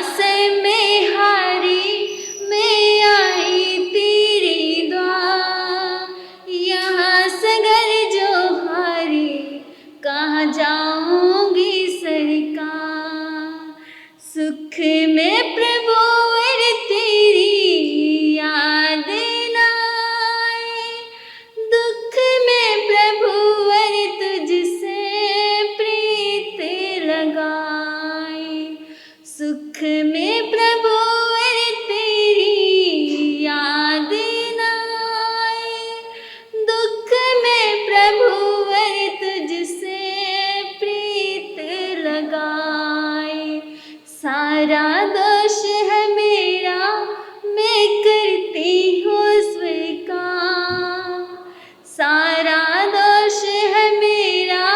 से मैं हारी, मैं आई तेरी द्वार। यहाँ से घर जो हारी, कहाँ जाऊंगी सरकार। सुख में प्रभु वर तेरी याद न आए, दुख में प्रभु वर तुझसे प्रीत लगाए। सुख में प्रभु वर तेरी याद न आए, दुख में प्रभु वर तुझसे प्रीत लगाए। सारा दोष है मेरा, मैं करती हूँ स्वीकार। सारा दोष है मेरा,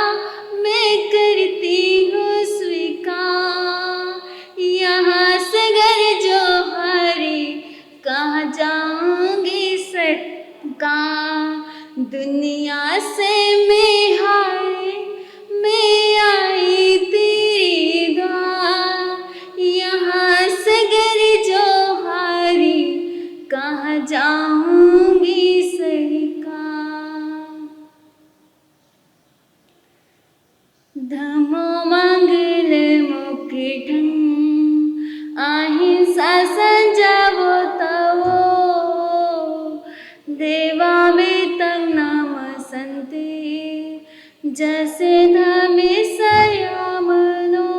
मैं करती हूँ स्वीकार। यहाँ से घर जो हारी, कहाँ जाऊंगी सरकार। दुनिया से मैं हारी, मैं आई तेरी द्वार। यहाँ से घर जो हारी, कहाँ जाऊंगी सरकार। धमो मंगल मुकुटं, अहिंसा संजावो तवो। देवावेतं नमस्ते, जैसे धमे संयमनो।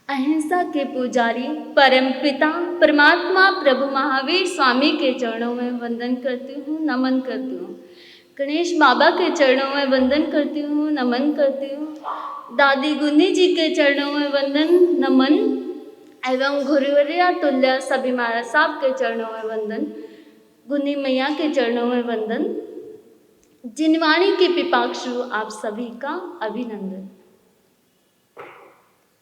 अहिंसा के पुजारी परमपिता परमात्मा प्रभु महावीर स्वामी के चरणों में वंदन करती हूँ, नमन करती हूँ। गणेश बाबा के चरणों में वंदन करती हूँ, नमन करती हूँ। दादी गुन्नी जी के चरणों में वंदन, नमन एवं गुरुवर्या तुल्य सभी महाराज साहब के चरणों में वंदन, गुन्नी मैया के चरणों में वंदन। जिनवाणी के पिपाक्षु आप सभी का अभिनंदन।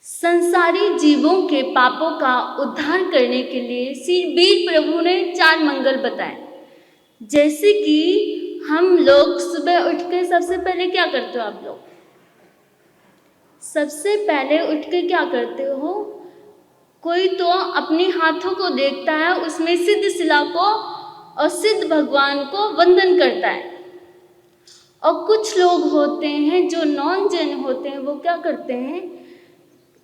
संसारी जीवों के पापों का उद्धार करने के लिए श्री बीज प्रभु ने 4 मंगल बताए। जैसे कि हम लोग सुबह उठ के सबसे पहले क्या करते हो आप लोग? सबसे पहले उठ के क्या करते हो? कोई तो अपने हाथों को देखता है, उसमें सिद्ध शिला को और सिद्ध भगवान को वंदन करता है। और कुछ लोग होते हैं जो नॉन जैन होते हैं, वो क्या करते हैं,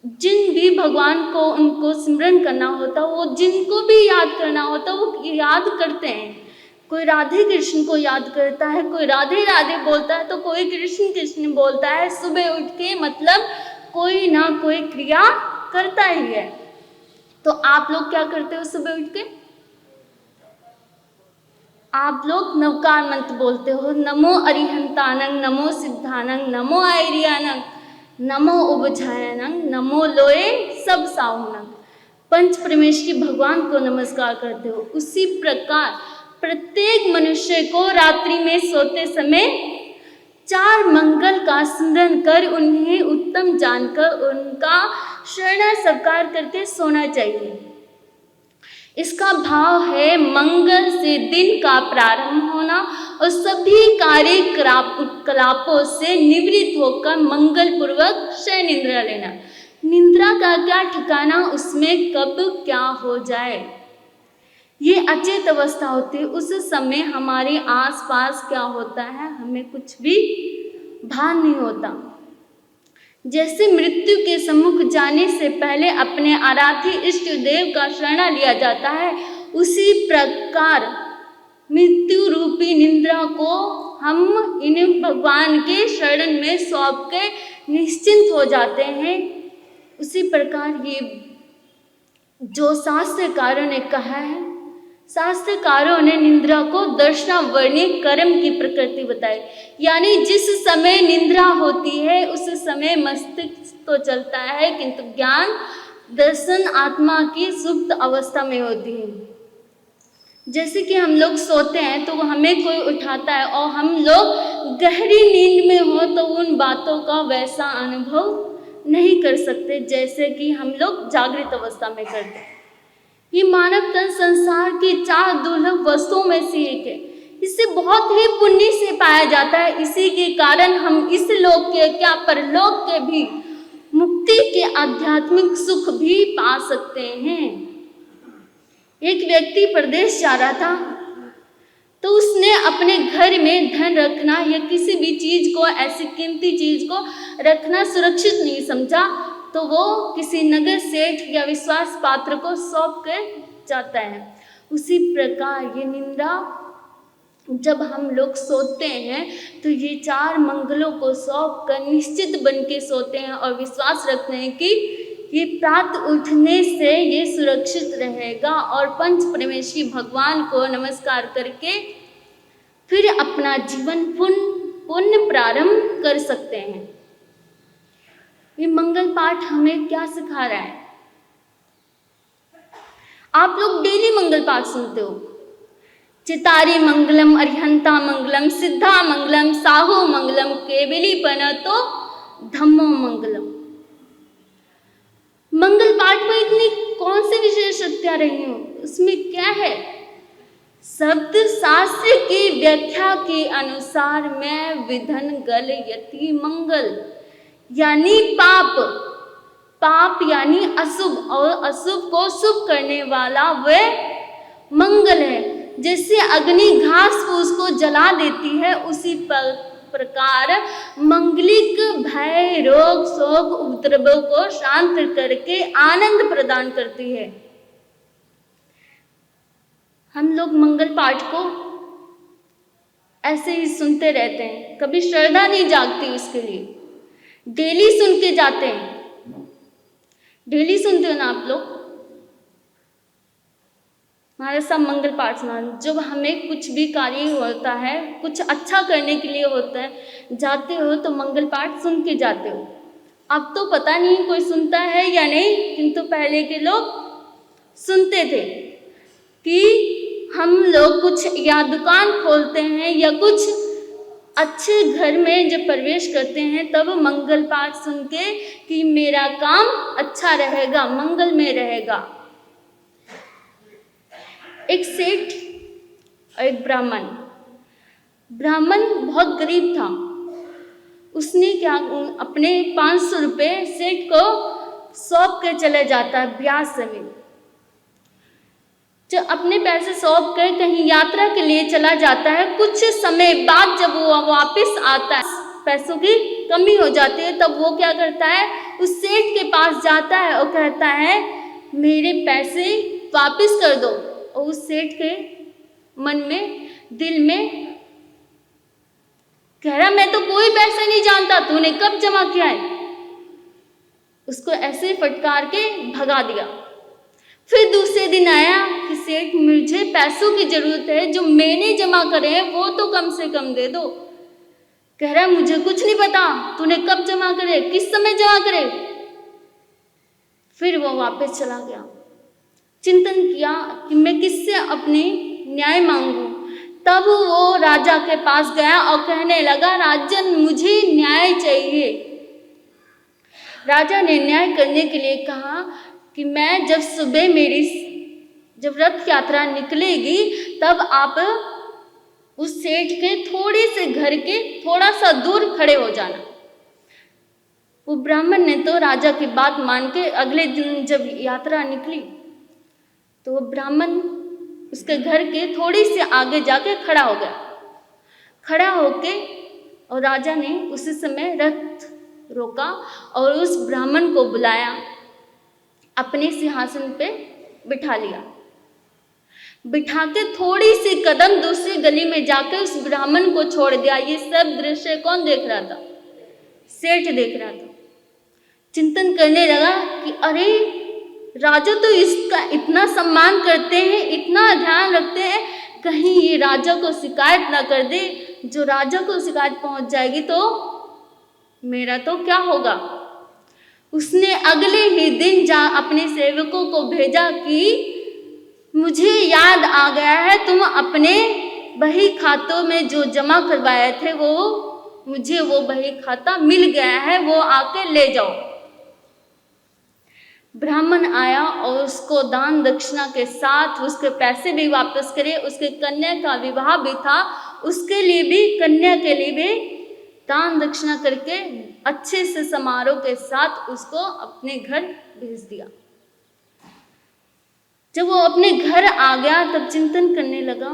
जिन भी भगवान को उनको सिमरन करना होता है, वो जिनको भी याद करना होता है वो याद करते हैं। कोई राधे कृष्ण को याद करता है, कोई राधे राधे बोलता है, तो कोई कृष्ण कृष्ण बोलता है। सुबह उठ के मतलब कोई ना कोई क्रिया करता ही है। तो आप लोग क्या करते हो सुबह उठ के? आप लोग नवकार मंत्र बोलते हो, नमो अरिहंतानंग, नमो सिद्धानंग, नमो आयरियानंग, नमो उबझायनंग, नमो लोए सब साहुनंग। पंच परमेश्वरी भगवान को नमस्कार करते हो। उसी प्रकार प्रत्येक मनुष्य को रात्रि में सोते समय 4 मंगल का स्मरण कर उन्हें उत्तम जानकर उनका शरण सत्कार करके सोना चाहिए। इसका भाव है मंगल से दिन का प्रारंभ होना और सभी कार्यकलापों से निवृत्त होकर मंगल पूर्वक शयन निद्रा लेना। निद्रा का क्या ठिकाना, उसमें कब क्या हो जाए, ये अचेत अवस्था होती है। उस समय हमारे आसपास क्या होता है हमें कुछ भी भान नहीं होता। जैसे मृत्यु के सम्मुख जाने से पहले अपने आराध्य इष्ट देव का शरण लिया जाता है, उसी प्रकार मृत्यु रूपी निद्रा को हम इन भगवान के शरण में सौंप के निश्चिंत हो जाते हैं। उसी प्रकार ये जो शास्त्रकारों ने कहा है, शास्त्रकारों ने निद्रा को दर्शनावर्णी कर्म की प्रकृति बताई। यानी जिस समय निद्रा होती है उस समय मस्तिष्क तो चलता है, किंतु ज्ञान दर्शन आत्मा की सुप्त अवस्था में होती है। जैसे कि हम लोग सोते हैं तो हमें कोई उठाता है और हम लोग गहरी नींद में हो तो उन बातों का वैसा अनुभव नहीं कर सकते जैसे कि हम लोग जागृत अवस्था में करते हैं। ये मानव तन संसार की 4 दुर्लभ वस्तुओं में से एक है। इसे बहुत ही पुण्य से पाया जाता है। इसी के कारण हम इस लोक के क्या परलोक के भी मुक्ति के आध्यात्मिक सुख भी पा सकते हैं। एक व्यक्ति प्रदेश जा रहा था, तो उसने अपने घर में धन रखना या किसी भी चीज को, ऐसी कीमती चीज को रखना सुरक्षित नहीं समझा, तो वो किसी नगर सेठ या विश्वास पात्र को सौंप कर जाता है। उसी प्रकार ये निंदा, जब हम लोग सोते हैं तो ये 4 मंगलों को सौंप कर निश्चित बन के सोते हैं और विश्वास रखते हैं कि ये प्रातः उठने से ये सुरक्षित रहेगा, और पंच परमेश्वरी भगवान को नमस्कार करके फिर अपना जीवन पुण्य प्रारंभ कर सकते हैं। ये मंगल पाठ हमें क्या सिखा रहा है? आप लोग डेली मंगल पाठ सुनते हो, चितारी मंगलम, अरिहंता मंगलम, सिद्धा मंगलम, साहो मंगलम, केवली पनतो धम्मो मंगलम। मंगल पाठ में इतनी कौन सी विशेष शक्तियां रही हो? उसमें क्या है? शब्द शास्त्र की व्याख्या के अनुसार मैं विधन गल यति मंगल, यानी पाप यानी अशुभ, और अशुभ को शुभ करने वाला वह मंगल है। जैसे अग्नि घास फूस को जला देती है, उसी प्रकार मंगलिक भय, रोग, शोक, उपद्रवों को शांत करके आनंद प्रदान करती है। हम लोग मंगल पाठ को ऐसे ही सुनते रहते हैं, कभी श्रद्धा नहीं जागती उसके लिए। डेली सुन के जाते हैं, डेली सुनते हो ना आप लोग? हमारे सब मंगल पाठ सुना। जब हमें कुछ भी कार्य होता है, कुछ अच्छा करने के लिए होता है, जाते हो तो मंगल पाठ सुन के जाते हो। अब तो पता नहीं कोई सुनता है या नहीं, किंतु पहले के लोग सुनते थे कि हम लोग कुछ या दुकान खोलते हैं या कुछ अच्छे घर में जब प्रवेश करते हैं, तब मंगल पाठ सुन के कि मेरा काम अच्छा रहेगा, मंगल में रहेगा। एक सेठ और एक ब्राह्मण बहुत गरीब था। उसने क्या, अपने 500 रुपये सेठ को सौंप के चले जाता है ब्याज समेत। जब अपने पैसे सौंप कर कहीं यात्रा के लिए चला जाता है, कुछ समय बाद जब वो वापस आता है, पैसों की कमी हो जाती है, तब वो क्या करता है, उस सेठ के पास जाता है और कहता है मेरे पैसे वापस कर दो। और उस सेठ के मन में, दिल में कह रहा मैं तो कोई पैसा नहीं जानता, तूने कब जमा किया है। उसको ऐसे फटकार के भगा दिया। फिर दूसरे दिन आया कि सेठ मुझे पैसों की जरूरत है, जो मैंने जमा करे हैं वो तो कम से कम दे दो। कह रहा मुझे कुछ नहीं पता, तूने कब जमा करे, किस समय जमा करे। फिर वो वापस चला गया। चिंतन किया कि मैं किससे अपने न्याय मांगूं। तब वो राजा के पास गया और कहने लगा राजन मुझे न्याय चाहिए। राजा ने न्याय करने के लिए कहा कि मैं जब सुबह जब रथ यात्रा निकलेगी, तब आप उस सेठ के थोड़े से घर के थोड़ा सा दूर खड़े हो जाना। वो ब्राह्मण ने तो राजा की बात मान के अगले दिन जब यात्रा निकली, तो वो ब्राह्मण उसके घर के थोड़ी सी आगे जाके खड़ा हो गया। खड़ा होके और राजा ने उसी समय रथ रोका और उस ब्राह्मण को बुलाया, अपने सिंहासन पे बिठा लिया। बिठा के थोड़ी सी कदम दूसरी गली में जाकर उस ब्राह्मण को छोड़ दिया। ये सब दृश्य कौन देख रहा था? सेठ देख रहा था। चिंतन करने लगा कि अरे राजा तो इसका इतना सम्मान करते हैं, इतना ध्यान रखते हैं, कहीं ये राजा को शिकायत ना कर दे। जो राजा को शिकायत पहुंच जाएगी तो मेरा तो क्या होगा। उसने अगले ही दिन अपने सेवकों को भेजा कि मुझे याद आ गया है, तुम अपने बही खातों में जो जमा करवाए थे मुझे वो बही खाता मिल गया है, वो आके ले जाओ। ब्राह्मण आया और उसको दान दक्षिणा के साथ उसके पैसे भी वापस करे। उसके कन्या का विवाह भी था, उसके लिए भी, कन्या के लिए भी दान दक्षिणा करके अच्छे से समारोह के साथ उसको अपने घर भेज दिया। जब वो अपने घर आ गया तब चिंतन करने लगा,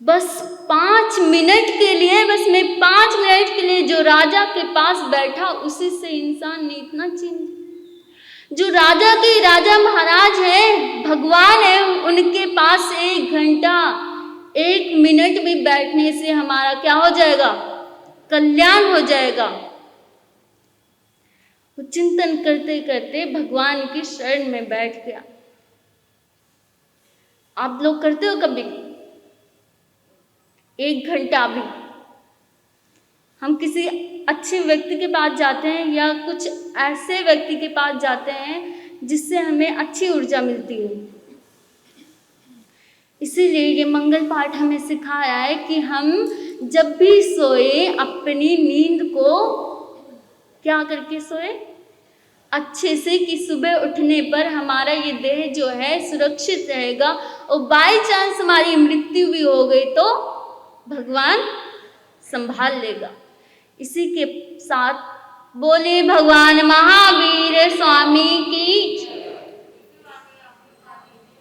बस 5 मिनट के लिए, बस मैं 5 मिनट के लिए जो राजा के पास बैठा उसी से इंसान ने इतना चिंता, जो राजा के राजा महाराज हैं, भगवान है, उनके पास 1 घंटा 1 मिनट भी बैठने से हमारा क्या हो जाएगा, कल्याण हो जाएगा। वो चिंतन करते करते भगवान की शरण में बैठ गया। आप लोग करते हो कभी 1 घंटा भी? हम किसी अच्छे व्यक्ति के पास जाते हैं या कुछ ऐसे व्यक्ति के पास जाते हैं जिससे हमें अच्छी ऊर्जा मिलती है। इसीलिए ये मंगल पाठ हमें सिखाया है कि हम जब भी सोए अपनी नींद को क्या करके सोए, अच्छे से, कि सुबह उठने पर हमारा ये देह जो है सुरक्षित रहेगा, और बाई चांस हमारी मृत्यु भी हो गई तो भगवान संभाल लेगा। इसी के साथ बोले भगवान महावीर